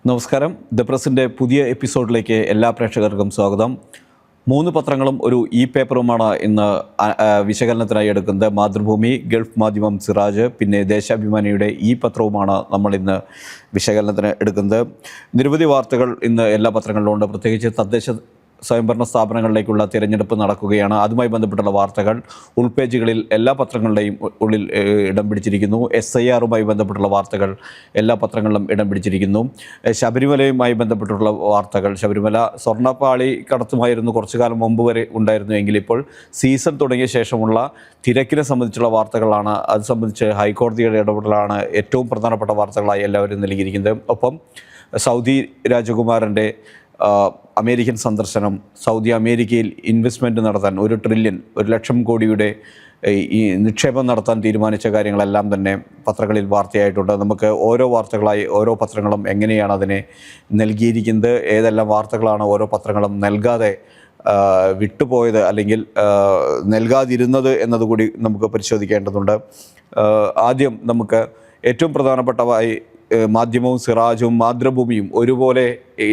നമസ്കാരം. ദ പ്രസിൻ്റെ പുതിയ എപ്പിസോഡിലേക്ക് എല്ലാ പ്രേക്ഷകർക്കും സ്വാഗതം. 3 പത്രങ്ങളും ഒരു പേപ്പറുമാണ് ഇന്ന് വിശകലനത്തിനായി എടുക്കുന്നത്. മാതൃഭൂമി, ഗൾഫ് മാധ്യമം സിറാജ്, പിന്നെ ദേശാഭിമാനിയുടെ പത്രവുമാണ് നമ്മൾ ഇന്ന് വിശകലനത്തിന് എടുക്കുന്നത്. നിരവധി വാർത്തകൾ ഇന്ന് എല്ലാ പത്രങ്ങളിലും ഉണ്ട്. പ്രത്യേകിച്ച് തദ്ദേശ സ്വയംഭരണ സ്ഥാപനങ്ങളിലേക്കുള്ള തിരഞ്ഞെടുപ്പ് നടക്കുകയാണ്. അതുമായി ബന്ധപ്പെട്ടുള്ള വാർത്തകൾ ഉൾപേജുകളിൽ എല്ലാ പത്രങ്ങളുടെയും ഉള്ളിൽ ഇടം പിടിച്ചിരിക്കുന്നു. SIRുമായി ബന്ധപ്പെട്ടുള്ള വാർത്തകൾ എല്ലാ പത്രങ്ങളിലും ഇടം പിടിച്ചിരിക്കുന്നു. ശബരിമലയുമായി ബന്ധപ്പെട്ടുള്ള വാർത്തകൾ, ശബരിമല സ്വർണ്ണപ്പാളി കടത്തുമായിരുന്നു കുറച്ചു കാലം മുമ്പ് വരെ ഉണ്ടായിരുന്നു എങ്കിൽ ഇപ്പോൾ സീസൺ തുടങ്ങിയ ശേഷമുള്ള തിരക്കിനെ സംബന്ധിച്ചുള്ള വാർത്തകളാണ്. അത് സംബന്ധിച്ച് ഹൈക്കോടതിയുടെ ഇടപെടലാണ് ഏറ്റവും പ്രധാനപ്പെട്ട വാർത്തകളായി എല്ലാവരും നൽകിയിരിക്കുന്നത്. ഒപ്പം സൗദി രാജകുമാരൻ്റെ അമേരിക്കൻ സന്ദർശനം, സൗദി അമേരിക്കയിൽ ഇൻവെസ്റ്റ്മെൻറ്റ് നടത്താൻ 1 ട്രില്യൺ 1 ലക്ഷം കോടിയുടെ ഈ നിക്ഷേപം നടത്താൻ തീരുമാനിച്ച കാര്യങ്ങളെല്ലാം തന്നെ പത്രങ്ങളിൽ വാർത്തയായിട്ടുണ്ട്. നമുക്ക് ഓരോ വാർത്തകളായി ഓരോ പത്രങ്ങളും എങ്ങനെയാണ് അതിനെ നൽകിയിരിക്കുന്നത്, ഏതെല്ലാം വാർത്തകളാണ് ഓരോ പത്രങ്ങളും നൽകാതെ വിട്ടുപോയത് അല്ലെങ്കിൽ നൽകാതിരുന്നത് എന്നതുകൂടി നമുക്ക് പരിശോധിക്കേണ്ടതുണ്ട്. ആദ്യം നമുക്ക് ഏറ്റവും പ്രധാനപ്പെട്ടതായി മാധ്യമവും സിറാജും മാതൃഭൂമിയും ഒരുപോലെ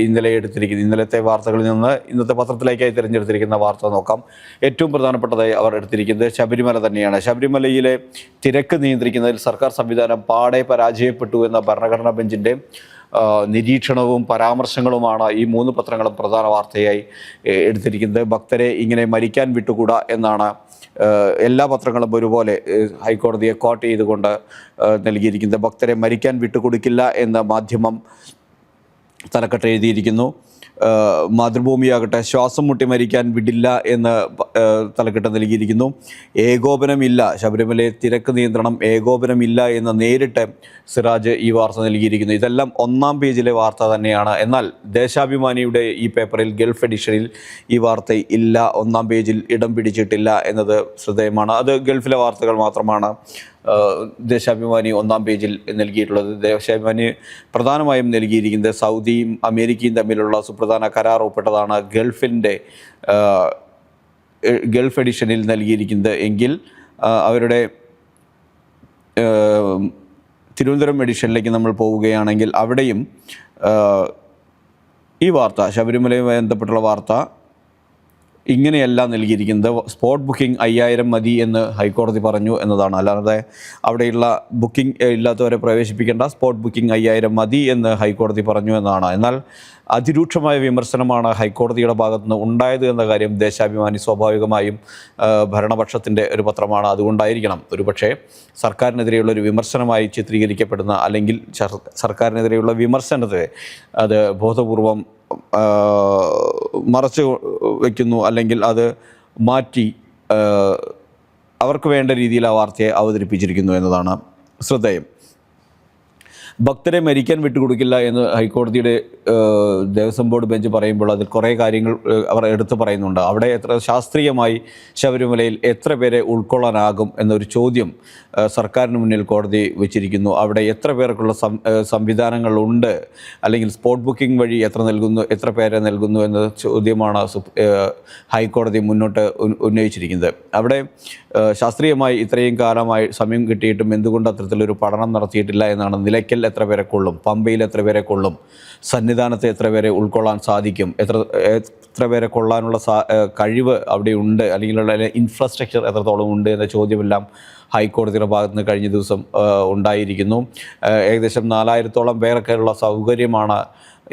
ഇന്നലത്തെ വാർത്തകളിൽ നിന്ന് ഇന്നത്തെ പത്രത്തിലേക്കായി തിരഞ്ഞെടുത്തിരിക്കുന്ന വാർത്ത നോക്കാം. ഏറ്റവും പ്രധാനപ്പെട്ടതായി അവർ എടുത്തിരിക്കുന്നത് ശബരിമല തന്നെയാണ്. ശബരിമലയിലെ തിരക്ക് നിയന്ത്രിക്കുന്നതിൽ സർക്കാർ സംവിധാനം പാടെ പരാജയപ്പെട്ടു എന്ന ഭരണഘടനാ ബെഞ്ചിൻ്റെ നിരീക്ഷണവും പരാമർശങ്ങളുമാണ് ഈ 3 പത്രങ്ങളും പ്രധാന വാർത്തയായി എടുത്തിരിക്കുന്നത്. ഭക്തരെ ഇങ്ങനെ മരിക്കാൻ വിട്ടുകൂടാ എന്നാണ് എല്ലാ പത്രങ്ങളും ഒരുപോലെ ഹൈക്കോടതിയെ കോട്ട് ചെയ്തുകൊണ്ട് നൽകിയിരിക്കുന്നത്. ഭക്തരെ മരിക്കാൻ വിട്ടുകൊടുക്കില്ല എന്ന് മാധ്യമം തലക്കെട്ട് എഴുതിയിരിക്കുന്നു. മാതൃഭൂമിയാകട്ടെ ശ്വാസം മുട്ടി മരിക്കാൻ വിടില്ല എന്ന് തലക്കെട്ട് നൽകിയിരിക്കുന്നു. ഏകോപനമില്ല, ശബരിമലയെ തിരക്ക് നിയന്ത്രണം ഏകോപനമില്ല എന്ന് നേരിട്ട് സിറാജ് ഈ വാർത്ത നൽകിയിരിക്കുന്നു. ഇതെല്ലാം 1-ാം പേജിലെ വാർത്ത തന്നെയാണ്. എന്നാൽ ദേശാഭിമാനിയുടെ ഈ പേപ്പറിൽ ഗൾഫ് എഡിഷനിൽ ഈ വാർത്ത ഇല്ല, 1-ാം പേജിൽ ഇടം പിടിച്ചിട്ടില്ല എന്നത് ശ്രദ്ധേയമാണ്. അത് ഗൾഫിലെ വാർത്തകൾ മാത്രമാണ് ദേശാഭിമാനി 1-ാം പേജിൽ നൽകിയിട്ടുള്ളത്. ദേശാഭിമാനി പ്രധാനമായും നൽകിയിരിക്കുന്നത് സൗദിയും അമേരിക്കയും തമ്മിലുള്ള സുപ്രധാന കരാർ ഒപ്പിട്ടതാണ് ഗൾഫ് എഡിഷനിൽ നൽകിയിരിക്കുന്നത്. എങ്കിൽ അവരുടെ തിരുവനന്തപുരം എഡിഷനിലേക്ക് നമ്മൾ പോവുകയാണെങ്കിൽ അവിടെയും ഈ വാർത്ത, ശബരിമലയുമായി ബന്ധപ്പെട്ടുള്ള വാർത്ത ഇങ്ങനെയല്ല നൽകിയിരിക്കുന്നത്. സ്പോട്ട് ബുക്കിംഗ് 5000 മതി എന്ന് ഹൈക്കോടതി പറഞ്ഞു എന്നതാണ്. അല്ലാതെ അവിടെയുള്ള ബുക്കിംഗ് ഇല്ലാത്തവരെ പ്രവേശിപ്പിക്കേണ്ട, സ്പോട്ട് ബുക്കിംഗ് 5000 മതി എന്ന് ഹൈക്കോടതി പറഞ്ഞു എന്നതാണ്. എന്നാൽ അതിരൂക്ഷമായ വിമർശനമാണ് ഹൈക്കോടതിയുടെ ഭാഗത്തുനിന്ന് ഉണ്ടായത് എന്ന കാര്യം ദേശാഭിമാനി സ്വാഭാവികമായും ഭരണപക്ഷത്തിൻ്റെ ഒരു പത്രമാണ്. അതുകൊണ്ടായിരിക്കണം ഒരുപക്ഷെ സർക്കാരിനെതിരെയുള്ള ഒരു വിമർശനമായി ചിത്രീകരിക്കപ്പെടുന്ന, അല്ലെങ്കിൽ സർക്കാരിനെതിരെയുള്ള വിമർശനത്തെ അത് ബോധപൂർവം മറച്ചു വയ്ക്കുന്നു, അല്ലെങ്കിൽ അത് മാറ്റി അവർക്ക് വേണ്ട രീതിയിൽ ആ വാർത്തയെ അവതരിപ്പിച്ചിരിക്കുന്നു എന്നതാണ് ശ്രദ്ധേയം. ഭക്തരെ മരിക്കാൻ വിട്ടുകൊടുക്കില്ല എന്ന് ഹൈക്കോടതിയുടെ ദേവസ്വം ബോർഡ് ബെഞ്ച് പറയുമ്പോൾ അതിൽ കുറേ കാര്യങ്ങൾ അവർ എടുത്തു പറയുന്നുണ്ട്. അവിടെ എത്ര ശാസ്ത്രീയമായി ശബരിമലയിൽ എത്ര പേരെ ഉൾക്കൊള്ളാനാകും എന്നൊരു ചോദ്യം സർക്കാരിന് മുന്നിൽ കോടതി വെച്ചിരിക്കുന്നു. അവിടെ എത്ര പേർക്കുള്ള സംവിധാനങ്ങളുണ്ട്, അല്ലെങ്കിൽ സ്പോട്ട് ബുക്കിംഗ് വഴി എത്ര പേരെ നൽകുന്നു എന്ന ചോദ്യമാണ് ഹൈക്കോടതി മുന്നോട്ട് ഉന്നയിച്ചിരിക്കുന്നത്. അവിടെ ശാസ്ത്രീയമായി ഇത്രയും കാലമായി സമയം കിട്ടിയിട്ടും എന്തുകൊണ്ട് അത്തരത്തിലൊരു പഠനം നടത്തിയിട്ടില്ല എന്നാണ്. നിലയ്ക്കൽ എത്ര പേരെ കൊള്ളും, പമ്പയിൽ എത്ര പേരെ കൊള്ളും, സന്നിധാനത്തെ എത്ര പേരെ ഉൾക്കൊള്ളാൻ സാധിക്കും, എത്ര പേരെ കൊള്ളാനുള്ള കഴിവ് അവിടെ ഉണ്ട്, അല്ലെങ്കിൽ ഇൻഫ്രാസ്ട്രക്ചർ എത്രത്തോളം ഉണ്ട് എന്ന ചോദ്യമെല്ലാം ഹൈക്കോടതിയുടെ ഭാഗത്ത് നിന്ന് കഴിഞ്ഞ ദിവസം ഉണ്ടായിരിക്കുന്നു. ഏകദേശം 4000-ഓളം പേരൊക്കെയുള്ള സൗകര്യമാണ്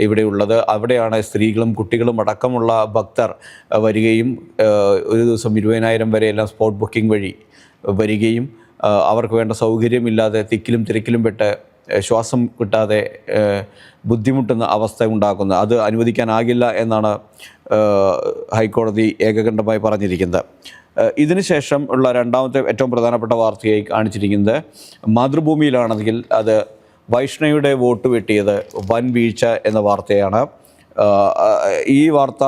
ഇവിടെയുള്ളത്. അവിടെയാണ് സ്ത്രീകളും കുട്ടികളും അടക്കമുള്ള ഭക്തർ വരികയും ഒരു ദിവസം 20,000 വരെയെല്ലാം സ്പോട്ട് ബുക്കിംഗ് വഴി വരികയും അവർക്ക് വേണ്ട സൗകര്യമില്ലാതെ തിക്കിലും തിരക്കിലും പെട്ട് ശ്വാസം കിട്ടാതെ ബുദ്ധിമുട്ടുന്ന അവസ്ഥ ഉണ്ടാക്കുന്നത്. അത് അനുവദിക്കാനാകില്ല എന്നാണ് ഹൈക്കോടതി ഏകകണ്ഠമായി പറഞ്ഞിരിക്കുന്നത്. ഇതിനുശേഷം ഉള്ള രണ്ടാമത്തെ ഏറ്റവും പ്രധാനപ്പെട്ട വാർത്തയായി കാണിച്ചിരിക്കുന്നത് മാതൃഭൂമിയിലാണെങ്കിൽ അത് വൈഷ്ണയുടെ വോട്ട് വെട്ടിയത് വൻ വീഴ്ച എന്ന വാർത്തയാണ്. ഈ വാർത്ത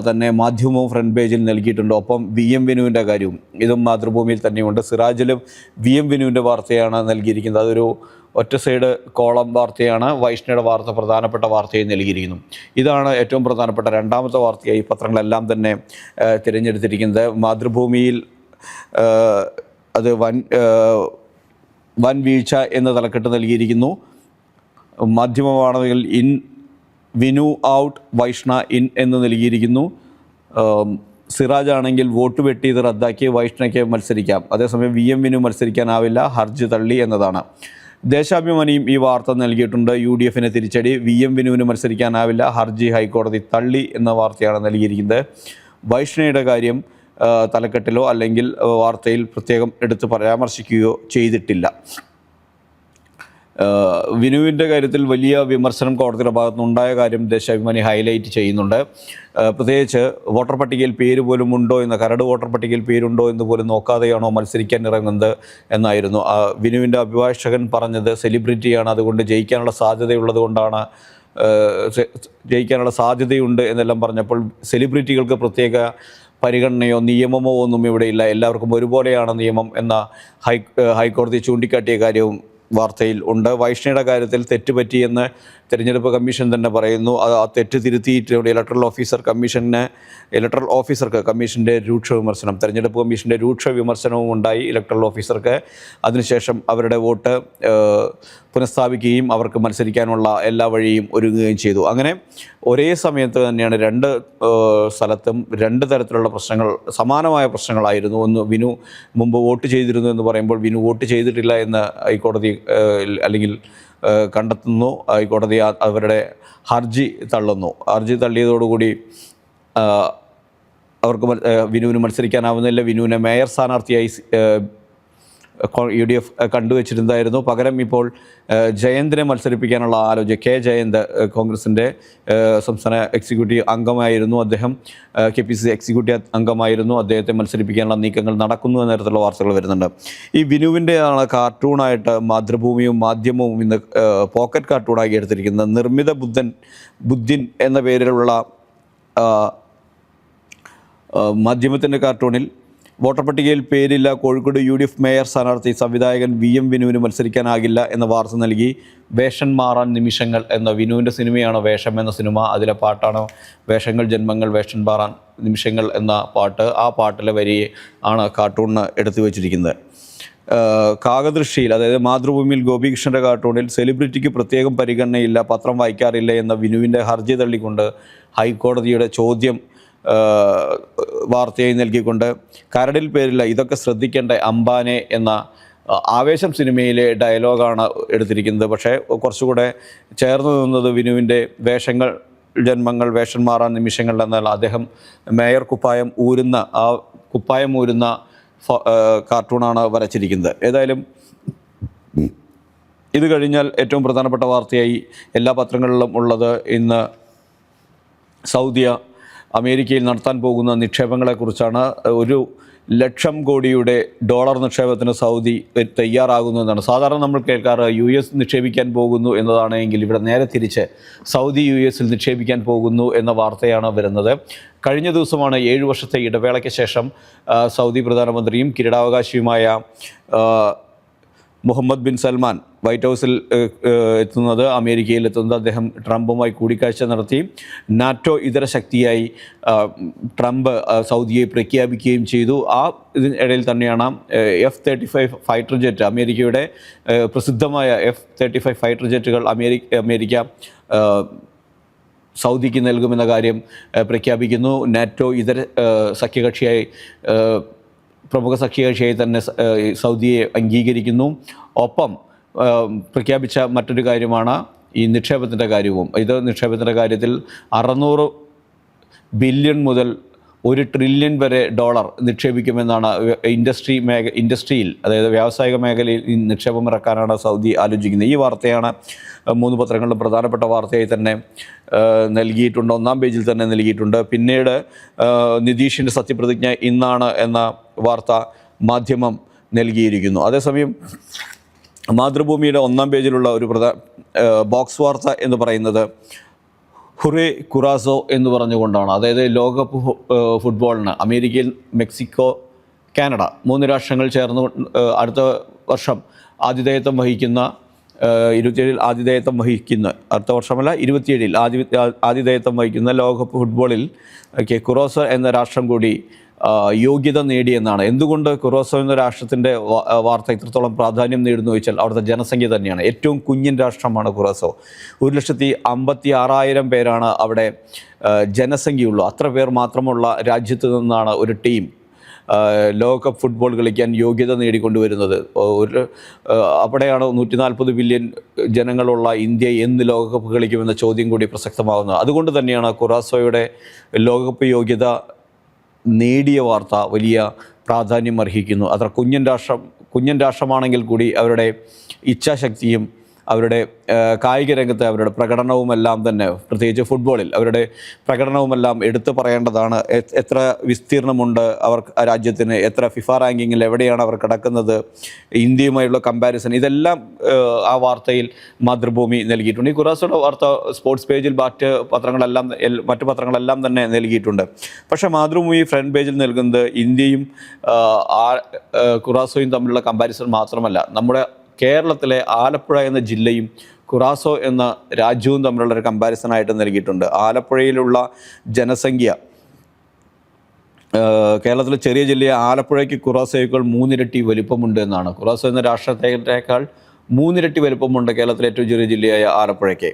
തന്നെ മാധ്യമവും ഫ്രണ്ട് പേജിൽ നൽകിയിട്ടുണ്ട്. ഒപ്പം VM വിനുവിൻ്റെ കാര്യവും ഇതും മാതൃഭൂമിയിൽ തന്നെയുണ്ട്. സിറാജിലും VM വിനുവിൻ്റെ വാർത്തയാണ് നൽകിയിരിക്കുന്നത്. അതൊരു ഒറ്റ സൈഡ് കോളം വാർത്തയാണ്. വൈഷ്ണയുടെ വാർത്ത പ്രധാനപ്പെട്ട വാർത്തയായി നൽകിയിരിക്കുന്നു. ഇതാണ് ഏറ്റവും പ്രധാനപ്പെട്ട രണ്ടാമത്തെ വാർത്തയായി പത്രങ്ങളെല്ലാം തന്നെ തിരഞ്ഞെടുത്തിരിക്കുന്നത്. മാതൃഭൂമിയിൽ അത് വൻ വീഴ്ച എന്ന തലക്കെട്ട് നൽകിയിരിക്കുന്നു. മാധ്യമമാണെങ്കിൽ വിനു ഔട്ട്, വൈഷ്ണ ഇൻ എന്ന് നൽകിയിരിക്കുന്നു. സിറാജ് ആണെങ്കിൽ വോട്ട് വെട്ടിയത് റദ്ദാക്കി വൈഷ്ണയ്ക്ക് മത്സരിക്കാം, അതേസമയം വിനു മത്സരിക്കാനാവില്ല, ഹർജി തള്ളി എന്നതാണ്. ദേശാഭിമാനിയും ഈ വാർത്ത നൽകിയിട്ടുണ്ട്. UDFന് തിരിച്ചടി, വിനുവിന് മത്സരിക്കാനാവില്ല, ഹർജി ഹൈക്കോടതി തള്ളി എന്ന വാർത്തയാണ് നൽകിയിരിക്കുന്നത്. വൈഷ്ണയുടെ കാര്യം തലക്കെട്ടിലോ അല്ലെങ്കിൽ വാർത്തയിൽ പ്രത്യേകം എടുത്ത് പരാമർശിക്കുകയോ ചെയ്തിട്ടില്ല. വിനുവിൻ്റെ കാര്യത്തിൽ വലിയ വിമർശനം കോടതിയുടെ ഭാഗത്തുനിന്നുണ്ടായ കാര്യം ദേശാഭിമാനി ഹൈലൈറ്റ് ചെയ്യുന്നുണ്ട്. പ്രത്യേകിച്ച് വോട്ടർ പട്ടികയിൽ പേര് പോലും ഉണ്ടോ എന്ന്, കരട് വോട്ടർ പട്ടികയിൽ പേരുണ്ടോ എന്ന് പോലും നോക്കാതെയാണോ മത്സരിക്കാൻ ഇറങ്ങുന്നത് എന്നായിരുന്നു വിനുവിൻ്റെ അഭിഭാഷകൻ പറഞ്ഞത്. സെലിബ്രിറ്റിയാണ്, അതുകൊണ്ട് ജയിക്കാനുള്ള സാധ്യതയുള്ളത് കൊണ്ടാണ്, ജയിക്കാനുള്ള സാധ്യതയുണ്ട് എന്നെല്ലാം പറഞ്ഞപ്പോൾ സെലിബ്രിറ്റികൾക്ക് പ്രത്യേക പരിഗണനയോ നിയമമോ ഒന്നും ഇവിടെയില്ല, എല്ലാവർക്കും ഒരുപോലെയാണ് നിയമം എന്ന ഹൈക്കോടതി ചൂണ്ടിക്കാട്ടിയ കാര്യവും വാർത്തയിൽ ഉണ്ട്. വൈഷ്ണയുടെ കാര്യത്തിൽ തെറ്റുപറ്റിയെന്ന് തെരഞ്ഞെടുപ്പ് കമ്മീഷൻ തന്നെ പറയുന്നു. ആ തെറ്റ് തിരുത്തിയിട്ട് ഇലക്ടറൽ ഓഫീസർക്ക് കമ്മീഷൻ്റെ രൂക്ഷ വിമർശനം, തെരഞ്ഞെടുപ്പ് കമ്മീഷൻ്റെ രൂക്ഷ വിമർശനവും ഉണ്ടായി ഇലക്ടറൽ ഓഫീസർക്ക്. അതിനുശേഷം അവരുടെ വോട്ട് പുനഃസ്ഥാപിക്കുകയും അവർക്ക് മത്സരിക്കാനുള്ള എല്ലാ വഴിയും ഒരുങ്ങുകയും ചെയ്തു. അങ്ങനെ ഒരേ സമയത്ത് തന്നെയാണ് രണ്ട് സ്ഥലത്തും രണ്ട് തരത്തിലുള്ള പ്രശ്നങ്ങൾ, സമാനമായ പ്രശ്നങ്ങളായിരുന്നു. ഒന്ന്, വിനു മുമ്പ് വോട്ട് ചെയ്തിരുന്നു എന്ന് പറയുമ്പോൾ വിനു വോട്ട് ചെയ്തിട്ടില്ല എന്ന് ഹൈക്കോടതി അല്ലെങ്കിൽ കണ്ടെത്തുന്നു. ഹൈക്കോടതി അവരുടെ ഹർജി തള്ളുന്നു. ഹർജി തള്ളിയതോടുകൂടി അവർക്ക് വിനുവിന് മത്സരിക്കാനാവുന്നില്ല. വിനുവിനെ മേയർ സ്ഥാനാർത്ഥിയായി UDF കണ്ടുവച്ചിരുന്നതായിരുന്നു. പകരം ഇപ്പോൾ ജയന്തിനെ മത്സരിപ്പിക്കാനുള്ള ആലോചന, കെ ജയന്ത് കോൺഗ്രസിൻ്റെ സംസ്ഥാന എക്സിക്യൂട്ടീവ് അംഗമായിരുന്നു. അദ്ദേഹം KPCC എക്സിക്യൂട്ടീവ് അംഗമായിരുന്നു. അദ്ദേഹത്തെ മത്സരിപ്പിക്കാനുള്ള നീക്കങ്ങൾ നടക്കുന്നു എന്ന തരത്തിലുള്ള വാർത്തകൾ വരുന്നുണ്ട്. ഈ വിനുവിൻ്റെയാണ് കാർട്ടൂണായിട്ട് മാതൃഭൂമിയും മാധ്യമവും ഇന്ന് പോക്കറ്റ് കാർട്ടൂണാക്കി എടുത്തിരിക്കുന്നത്. നിർമ്മിത ബുദ്ധിൻ എന്ന പേരിലുള്ള മാധ്യമത്തിൻ്റെ കാർട്ടൂണിൽ വോട്ടർ പട്ടികയിൽ പേരില്ല, കോഴിക്കോട് UDF മേയർ സ്ഥാനാർത്ഥി സംവിധായകൻ വിനുവിന് മത്സരിക്കാനാകില്ല എന്ന വാർത്ത നൽകി. വേഷം മാറാൻ നിമിഷങ്ങൾ എന്ന വിനുവിൻ്റെ സിനിമയാണ് വേഷം എന്ന സിനിമ. അതിലെ പാട്ടാണ് വേഷങ്ങൾ ജന്മങ്ങൾ വേഷം മാറാൻ നിമിഷങ്ങൾ എന്ന പാട്ട്. ആ പാട്ടിലെ വരി ആണ് കാർട്ടൂണിന് എടുത്തു വച്ചിരിക്കുന്നത്. കാകദൃഷ്ടിയിൽ, അതായത് മാതൃഭൂമിയിൽ ഗോപികൃഷ്ണൻ്റെ കാർട്ടൂണിൽ സെലിബ്രിറ്റിക്ക് പ്രത്യേകം പരിഗണനയില്ല, പത്രം വായിക്കാറില്ല എന്ന വിനുവിൻ്റെ ഹർജി തള്ളിക്കൊണ്ട് ഹൈക്കോടതിയുടെ ചോദ്യം വാർത്തയായി നൽകിക്കൊണ്ട് കരടിൽ പേരില്ല, ഇതൊക്കെ ശ്രദ്ധിക്കേണ്ട അംബാനെ എന്ന ആവേശം സിനിമയിലെ ഡയലോഗാണ് എടുത്തിരിക്കുന്നത്. പക്ഷേ കുറച്ചുകൂടെ ചേർന്ന് നിന്നത് വിനുവിൻ്റെ വേഷങ്ങൾ ജന്മങ്ങൾ വേഷം മാറാൻ നിമിഷങ്ങൾ എന്നാൽ അദ്ദേഹം മേയർ കുപ്പായം ഊരുന്ന കാർട്ടൂണാണ് വരച്ചിരിക്കുന്നത്. ഏതായാലും ഇത് കഴിഞ്ഞാൽ ഏറ്റവും പ്രധാനപ്പെട്ട വാർത്തയായി എല്ലാ പത്രങ്ങളിലും ഉള്ളത് ഇന്ന് അമേരിക്കയിൽ നടത്താൻ പോകുന്ന നിക്ഷേപങ്ങളെക്കുറിച്ചാണ്. $1,00,000 കോടിയുടെ നിക്ഷേപത്തിന് സൗദി തയ്യാറാകുന്നു എന്നാണ്. സാധാരണ നമ്മൾ കേൾക്കാറ് US നിക്ഷേപിക്കാൻ പോകുന്നു എന്നതാണ്. എങ്കിൽ ഇവിടെ നേരെ തിരിച്ച് സൗദി US നിക്ഷേപിക്കാൻ പോകുന്നു എന്ന വാർത്തയാണ് വരുന്നത്. കഴിഞ്ഞ ദിവസമാണ് 7 വർഷത്തെ ഇടവേളയ്ക്ക് ശേഷം സൗദി പ്രധാനമന്ത്രിയും കിരീടാവകാശിയുമായ മുഹമ്മദ് ബിൻ സൽമാൻ വൈറ്റ് ഹൗസിൽ എത്തുന്നത്, അമേരിക്കയിൽ എത്തുന്നത്. അദ്ദേഹം ട്രംപുമായി കൂടിക്കാഴ്ച നടത്തി. നാറ്റോ ഇതര ശക്തിയായി ട്രംപ് സൗദിയെ പ്രഖ്യാപിക്കുകയും ചെയ്തു. ഇതിനിടയിൽ തന്നെയാണ് F-35 ഫൈറ്റർ ജെറ്റ്, അമേരിക്കയുടെ പ്രസിദ്ധമായ F-35 ഫൈറ്റർ ജെറ്റുകൾ അമേരിക്ക സൗദിക്ക് നൽകുമെന്ന കാര്യം പ്രഖ്യാപിക്കുന്നു. നാറ്റോ ഇതര സഖ്യകക്ഷിയായി പ്രമുഖ സഖ്യകക്ഷിയായി തന്നെ സൗദിയെ അംഗീകരിക്കുന്നു. ഒപ്പം പ്രഖ്യാപിച്ച മറ്റൊരു കാര്യമാണ് ഈ നിക്ഷേപത്തിൻ്റെ കാര്യവും. നിക്ഷേപത്തിൻ്റെ കാര്യത്തിൽ $600 ബില്യൺ മുതൽ $1 ട്രില്യൺ വരെ നിക്ഷേപിക്കുമെന്നാണ് ഇൻഡസ്ട്രിയിൽ, അതായത് വ്യാവസായിക മേഖലയിൽ നിക്ഷേപം ഇറക്കാനാണ് സൗദി ആലോചിക്കുന്നത്. ഈ വാർത്തയാണ് 3 പത്രങ്ങളിലും പ്രധാനപ്പെട്ട വാർത്തയായി തന്നെ നൽകിയിട്ടുണ്ട്. 1-ാം പേജിൽ തന്നെ നൽകിയിട്ടുണ്ട്. പിന്നീട് നിതീഷിൻ്റെ സത്യപ്രതിജ്ഞ ഇന്നാണ് എന്ന വാർത്ത മാധ്യമം നൽകിയിരിക്കുന്നു. അതേസമയം മാതൃഭൂമിയുടെ 1-ാം പേജിലുള്ള ഒരു ബോക്സ് വാർത്ത എന്ന് പറയുന്നത് ഹുറേ കുറാസോ എന്ന് പറഞ്ഞുകൊണ്ടാണ്. അതായത് ലോകകപ്പ് ഫുട്ബോളിന് അമേരിക്കയിൽ, മെക്സിക്കോ, കാനഡ 3 രാഷ്ട്രങ്ങൾ ചേർന്ന് അടുത്ത വർഷം ആതിഥേയത്വം വഹിക്കുന്ന 27-ൽ ആതിഥേയത്വം വഹിക്കുന്ന, അടുത്ത വർഷമല്ല 27-ൽ ആതിഥേയത്വം വഹിക്കുന്ന ലോകകപ്പ് ഫുട്ബോളിൽ കുറാസോ എന്ന രാഷ്ട്രം കൂടി യോഗ്യത നേടിയെന്നാണ്. എന്തുകൊണ്ട് കുറാസോ എന്ന രാഷ്ട്രത്തിൻ്റെ വാർത്ത ഇത്രത്തോളം പ്രാധാന്യം നേടുന്നു ചോദിച്ചാൽ അവിടുത്തെ ജനസംഖ്യ തന്നെയാണ്. ഏറ്റവും കുഞ്ഞൻ രാഷ്ട്രമാണ് കുറാസോ. 1,56,000 പേരാണ് അവിടെ ജനസംഖ്യയുള്ളൂ. അത്ര പേർ മാത്രമുള്ള രാജ്യത്ത് നിന്നാണ് ഒരു ടീം ലോകകപ്പ് ഫുട്ബോൾ കളിക്കാൻ യോഗ്യത നേടിക്കൊണ്ടുവരുന്നത്. അവിടെയാണ് 140 ബില്യൺ ജനങ്ങളുള്ള ഇന്ത്യ എന്ന് ലോകകപ്പ് കളിക്കുമെന്ന ചോദ്യം കൂടി പ്രസക്തമാകുന്നത്. അതുകൊണ്ട് തന്നെയാണ് കുറാസോയുടെ ലോകകപ്പ് യോഗ്യത നേടിയ വാർത്ത വലിയ പ്രാധാന്യം അർഹിക്കുന്നു. അത്ര കുഞ്ഞൻ രാഷ്ട്രമാണെങ്കിൽ കൂടി അവരുടെ ഇച്ഛാശക്തിയും അവരുടെ കായിക രംഗത്തെ അവരുടെ പ്രകടനവുമെല്ലാം തന്നെ, പ്രത്യേകിച്ച് ഫുട്ബോളിൽ അവരുടെ പ്രകടനവുമെല്ലാം എടുത്തു പറയേണ്ടതാണ്. എത്ര വിസ്തീർണമുണ്ട് അവർ രാജ്യത്തിന്, എത്ര ഫിഫ റാങ്കിങ്ങിൽ എവിടെയാണ് അവർ കിടക്കുന്നത്, ഇന്ത്യയുമായുള്ള കമ്പാരിസൺ, ഇതെല്ലാം ആ വാർത്തയിൽ മാതൃഭൂമി നൽകിയിട്ടുണ്ട്. ഈ കുറാസോയുടെ വാർത്ത സ്പോർട്സ് പേജിൽ മറ്റു പത്രങ്ങളെല്ലാം തന്നെ നൽകിയിട്ടുണ്ട്. പക്ഷേ മാതൃഭൂമി ഫ്രണ്ട് പേജിൽ നൽകുന്നത് ഇന്ത്യയും കുറാസോയും തമ്മിലുള്ള കമ്പാരിസൺ മാത്രമല്ല, നമ്മുടെ കേരളത്തിലെ ആലപ്പുഴ എന്ന ജില്ലയും കുറാസോ എന്ന രാജ്യവും തമ്മിലുള്ളൊരു കമ്പാരിസണായിട്ട് നൽകിയിട്ടുണ്ട്. ആലപ്പുഴയിലുള്ള ജനസംഖ്യ, കേരളത്തിലെ ചെറിയ ജില്ലയെ ആലപ്പുഴയ്ക്ക് കുറാസോയേക്കാൾ 3 ഇരട്ടി വലിപ്പമുണ്ട് എന്നാണ്. കുറാസോ എന്ന രാഷ്ട്രത്തേക്കാൾ 3 ഇരട്ടി വലിപ്പമുണ്ട് കേരളത്തിലെ ഏറ്റവും ചെറിയ ജില്ലയായ ആലപ്പുഴയ്ക്ക്.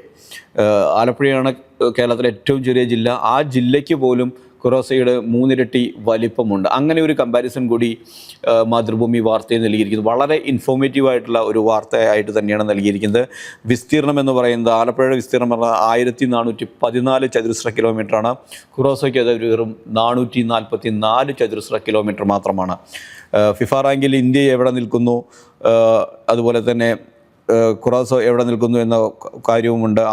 ആലപ്പുഴയാണ് കേരളത്തിലെ ഏറ്റവും ചെറിയ ജില്ല. ആ ജില്ലയ്ക്ക് പോലും കുറാസോയുടെ 3 ഇരട്ടി വലിപ്പമുണ്ട്. അങ്ങനെ ഒരു കമ്പാരിസൺ കൂടി മാതൃഭൂമി വാർത്തയിൽ നൽകിയിരിക്കുന്നത്. വളരെ ഇൻഫോർമേറ്റീവായിട്ടുള്ള ഒരു വാർത്തയായിട്ട് തന്നെയാണ് നൽകിയിരിക്കുന്നത്. വിസ്തീർണം എന്ന് പറയുന്നത്, ആലപ്പുഴയുടെ വിസ്തീർണം പറഞ്ഞാൽ 1414 ചതുരശ്ര കിലോമീറ്ററാണ്. കുറാസോയ്ക്ക് അത് വെറും 444 ചതുരശ്ര കിലോമീറ്റർ മാത്രമാണ്. ഫിഫ റാങ്കിൽ ഇന്ത്യ എവിടെ നിൽക്കുന്നു, അതുപോലെ തന്നെ കുറാസോ എവിടെ നിൽക്കുന്നു എന്ന കാര്യവുമുണ്ട്.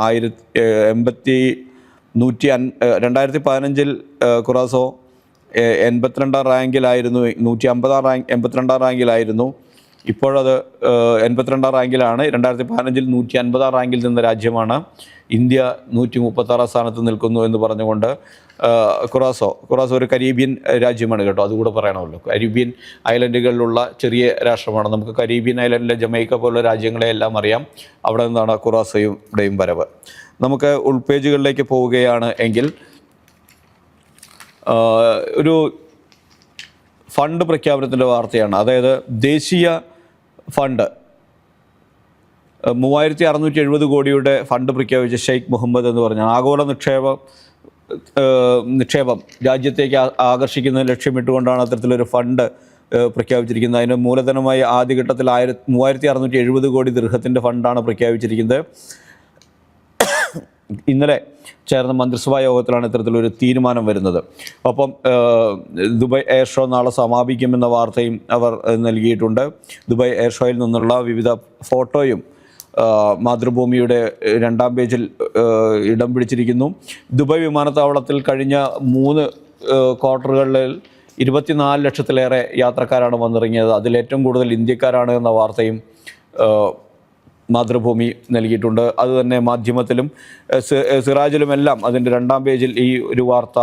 2015 കുറാസോ 82ാം റാങ്കിലായിരുന്നു, 182ാം റാങ്കിലായിരുന്നു. ഇപ്പോഴത് 82ാം റാങ്കിലാണ്. 2015 150ാം റാങ്കിൽ നിന്ന രാജ്യമാണ്. ഇന്ത്യ 136ാം സ്ഥാനത്ത് നിൽക്കുന്നു എന്ന് പറഞ്ഞുകൊണ്ട് കുറാസോ ഒരു കരീബിയൻ രാജ്യമാണ് കേട്ടോ, അതുകൂടെ പറയണമല്ലോ. കരീബിയൻ ഐലൻഡുകളിലുള്ള ചെറിയ രാഷ്ട്രമാണ്. നമുക്ക് കരീബിയൻ ഐലൻഡിലെ ജമൈക്ക പോലുള്ള രാജ്യങ്ങളെ എല്ലാം അറിയാം. അവിടെ നിന്നാണ് കുറാസോയുടെയും വരവ്. നമുക്ക് ഉൾപേജുകളിലേക്ക് പോവുകയാണ് എങ്കിൽ ഒരു ഫണ്ട് പ്രഖ്യാപനത്തിൻ്റെ വാർത്തയാണ്. അതായത് ദേശീയ ഫണ്ട് 3670 കോടിയുടെ ഫണ്ട് പ്രഖ്യാപിച്ച ഷെയ്ഖ് മുഹമ്മദ് എന്ന് പറഞ്ഞാൽ ആഗോള നിക്ഷേപം രാജ്യത്തേക്ക് ആകർഷിക്കുന്നതിന് ലക്ഷ്യമിട്ടുകൊണ്ടാണ് അത്തരത്തിലൊരു ഫണ്ട് പ്രഖ്യാപിച്ചിരിക്കുന്നത്. അതിന് മൂലധനമായി ആദ്യഘട്ടത്തിൽ 3670 കോടി ദിർഹത്തിൻ്റെ ഫണ്ടാണ് പ്രഖ്യാപിച്ചിരിക്കുന്നത്. ഇന്നലെ ചേർന്ന മന്ത്രിസഭാ യോഗത്തിലാണ് ഇത്തരത്തിലൊരു തീരുമാനം വരുന്നത്. ഒപ്പം ദുബായ് എയർ ഷോ നാളെ സമാപിക്കുമെന്ന വാർത്തയും അവർ നൽകിയിട്ടുണ്ട്. ദുബായ് എയർ ഷോയിൽ നിന്നുള്ള വിവിധ ഫോട്ടോയും മാതൃഭൂമിയുടെ 2ാം പേജിൽ ഇടം പിടിച്ചിരിക്കുന്നു. ദുബായ് വിമാനത്താവളത്തിൽ കഴിഞ്ഞ 3 ക്വാർട്ടറുകളിൽ 24 ലക്ഷത്തിലേറെ യാത്രക്കാരാണ് വന്നിറങ്ങിയത്. അതിലേറ്റവും കൂടുതൽ ഇന്ത്യക്കാരാണ് എന്ന വാർത്തയും മാതൃഭൂമി നൽകിയിട്ടുണ്ട്. അതുതന്നെ മാധ്യമത്തിലും സിറാജിലുമെല്ലാം അതിൻ്റെ 2ാം പേജിൽ ഈ ഒരു വാർത്ത